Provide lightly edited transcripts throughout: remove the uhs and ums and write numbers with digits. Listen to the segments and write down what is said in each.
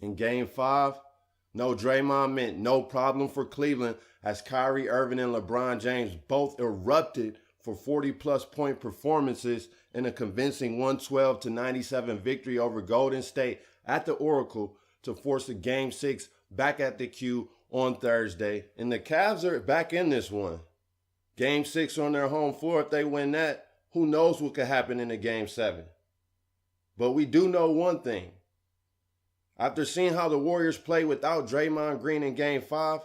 In Game 5, no Draymond meant no problem for Cleveland as Kyrie Irving and LeBron James both erupted for 40-plus point performances in a convincing 112-97 victory over Golden State at the Oracle to force a Game 6 back at the Q on Thursday. And the Cavs are back in this one. Game 6 on their home floor. If they win that, who knows what could happen in a Game 7. But we do know one thing. After seeing how the Warriors play without Draymond Green in Game 5,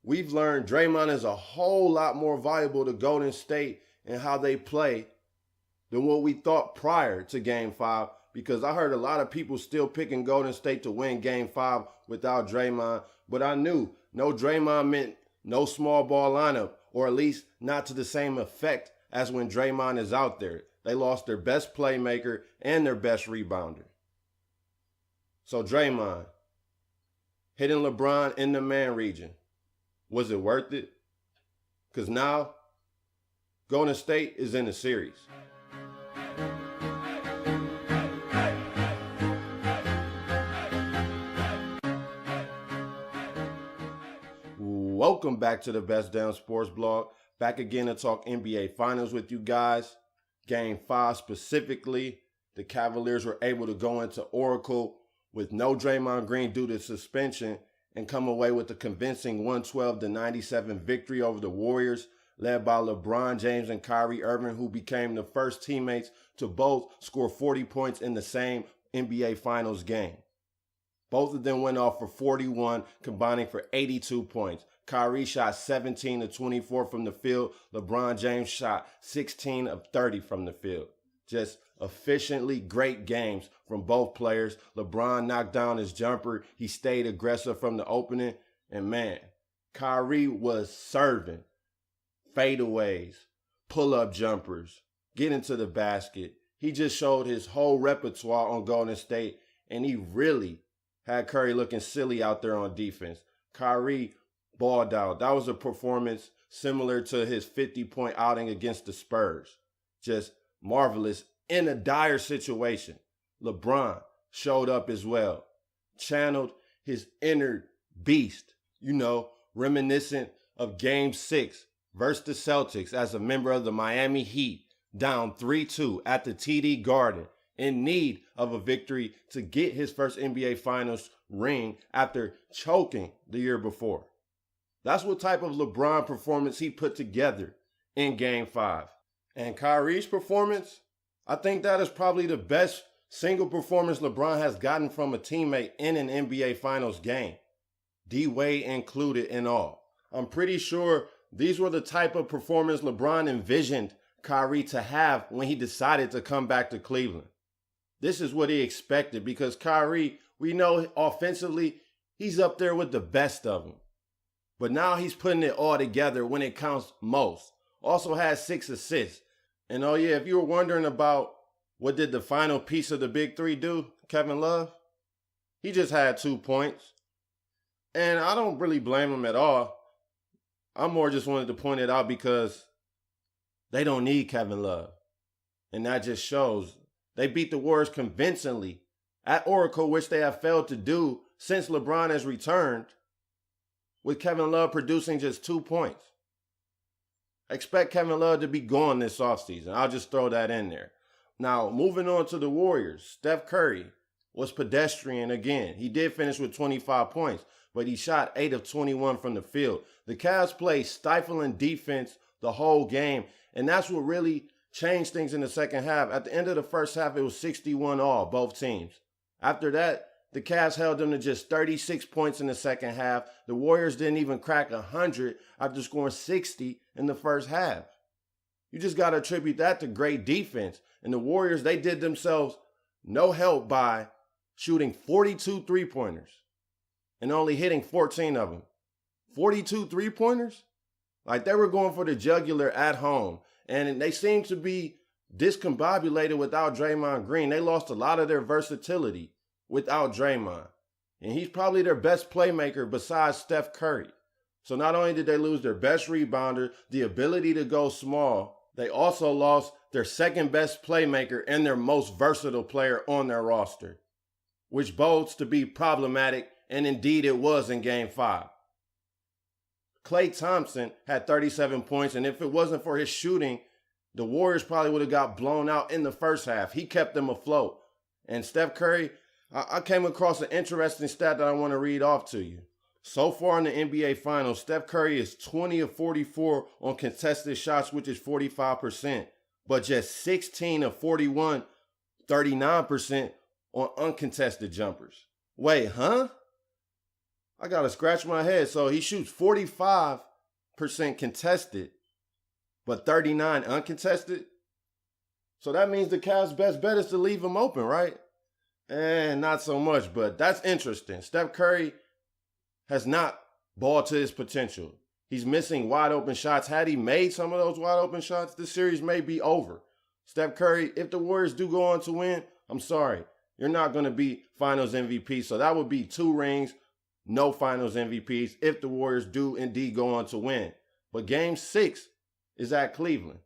we've learned Draymond is a whole lot more valuable to Golden State and how they play than what we thought prior to Game 5, because I heard a lot of people still picking Golden State to win Game 5 without Draymond, but I knew no Draymond meant no small ball lineup, or at least not to the same effect as when Draymond is out there. They lost their best playmaker and their best rebounder. So Draymond, hitting LeBron in the man region, was it worth it? Because now, Golden State is in the series. Welcome back to the Best Damn Sports Blog. Back again to talk NBA Finals with you guys. Game 5 specifically, the Cavaliers were able to go into Oracle with no Draymond Green due to suspension and come away with a convincing 112-97 victory over the Warriors, led by LeBron James and Kyrie Irving, who became the first teammates to both score 40 points in the same NBA Finals game. Both of them went off for 41, combining for 82 points. Kyrie shot 17 of 24 from the field. LeBron James shot 16 of 30 from the field. Just efficiently great games from both players. LeBron knocked down his jumper. He stayed aggressive from the opening. And man, Kyrie was serving. Fadeaways, pull-up jumpers, getting to the basket. He just showed his whole repertoire on Golden State, and he really had Curry looking silly out there on defense. Kyrie balled out. That was a performance similar to his 50-point outing against the Spurs. Just marvelous in a dire situation. LeBron showed up as well. Channeled his inner beast, reminiscent of Game 6 versus the Celtics as a member of the Miami Heat, down 3-2 at the TD Garden, in need of a victory to get his first NBA Finals ring after choking the year before. That's what type of LeBron performance he put together in Game 5. And Kyrie's performance, I think that is probably the best single performance LeBron has gotten from a teammate in an NBA Finals game, D-Wade included in all. I'm pretty sure these were the type of performance LeBron envisioned Kyrie to have when he decided to come back to Cleveland. This is what he expected, because Kyrie, we know offensively, he's up there with the best of them. But now he's putting it all together when it counts most. Also has 6 assists. And oh yeah, if you were wondering about what did the final piece of the big three do, Kevin Love, he just had 2 points. And I don't really blame him at all. I more just wanted to point it out because they don't need Kevin Love. And that just shows. They beat the Warriors convincingly at Oracle, which they have failed to do since LeBron has returned, with Kevin Love producing just 2 points. I expect Kevin Love to be gone this offseason. I'll just throw that in there. Now, moving on to the Warriors, Steph Curry was pedestrian again. He did finish with 25 points, but he shot 8 of 21 from the field. The Cavs played stifling defense the whole game, and that's what really changed things in the second half. At the end of the first half, it was 61-all, both teams. After that, the Cavs held them to just 36 points in the second half. The Warriors didn't even crack 100 after scoring 60 in the first half. You just got to attribute that to great defense. And the Warriors, they did themselves no help by shooting 42 three-pointers and only hitting 14 of them. 42 three-pointers? Like, they were going for the jugular at home. And they seemed to be discombobulated without Draymond Green. They lost a lot of their versatility without Draymond. And he's probably their best playmaker besides Steph Curry. So not only did they lose their best rebounder, the ability to go small, they also lost their second best playmaker and their most versatile player on their roster. which bodes to be problematic, and indeed it was in Game 5. Klay Thompson had 37 points, and if it wasn't for his shooting, the Warriors probably would have got blown out in the first half. He kept them afloat. And Steph Curry, I came across an interesting stat that I want to read off to you. So far in the NBA Finals, Steph Curry is 20 of 44 on contested shots, which is 45%, but just 16 of 41, 39% on uncontested jumpers. Wait, huh? I got to scratch my head. So he shoots 45% contested, but 39 uncontested? So that means the Cavs' best bet is to leave him open, right? And not so much, but that's interesting. Steph Curry has not balled to his potential. He's missing wide open shots. Had he made some of those wide open shots, this series may be over. Steph Curry, if the Warriors do go on to win, I'm sorry, you're not going to be Finals MVP. So that would be 2 rings, no Finals MVPs if the Warriors do indeed go on to win. But Game 6 is at Cleveland,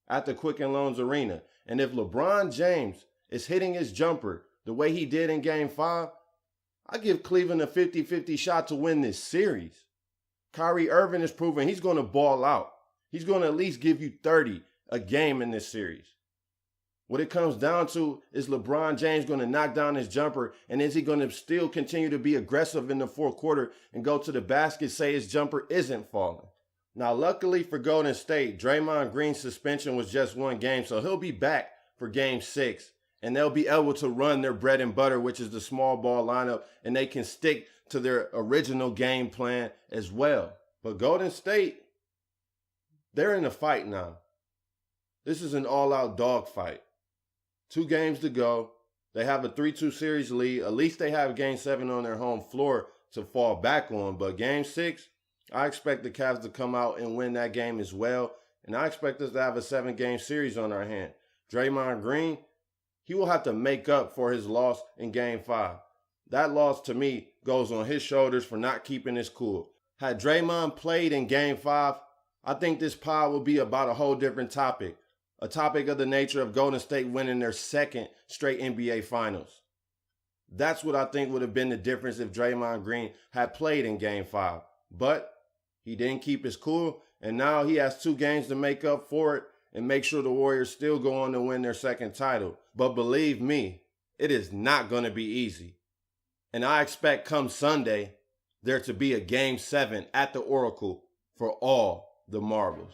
at the Quicken Loans Arena. And if LeBron James is hitting his jumper the way he did in Game 5, I give Cleveland a 50-50 shot to win this series. Kyrie Irving is proving he's going to ball out. He's going to at least give you 30 a game in this series. What it comes down to is LeBron James going to knock down his jumper, and is he going to still continue to be aggressive in the fourth quarter and go to the basket, say his jumper isn't falling? Now, luckily for Golden State, Draymond Green's suspension was just 1 game, so he'll be back for Game 6. And they'll be able to run their bread and butter, which is the small ball lineup, and they can stick to their original game plan as well. But Golden State, they're in a fight now. This is an all-out dogfight. 2 games to go. They have a 3-2 series lead. At least they have Game 7 on their home floor to fall back on. But Game 6, I expect the Cavs to come out and win that game as well. And I expect us to have a 7-game series on our hand. Draymond Green, he will have to make up for his loss in Game 5. That loss, to me, goes on his shoulders for not keeping his cool. Had Draymond played in Game 5, I think this pod will be about a whole different topic. A topic of the nature of Golden State winning their 2nd straight NBA Finals. That's what I think would have been the difference if Draymond Green had played in Game 5. But he didn't keep his cool, and now he has 2 games to make up for it and make sure the Warriors still go on to win their 2nd title. But believe me, it is not going to be easy. And I expect come Sunday, there to be a Game 7 at the Oracle for all the marbles.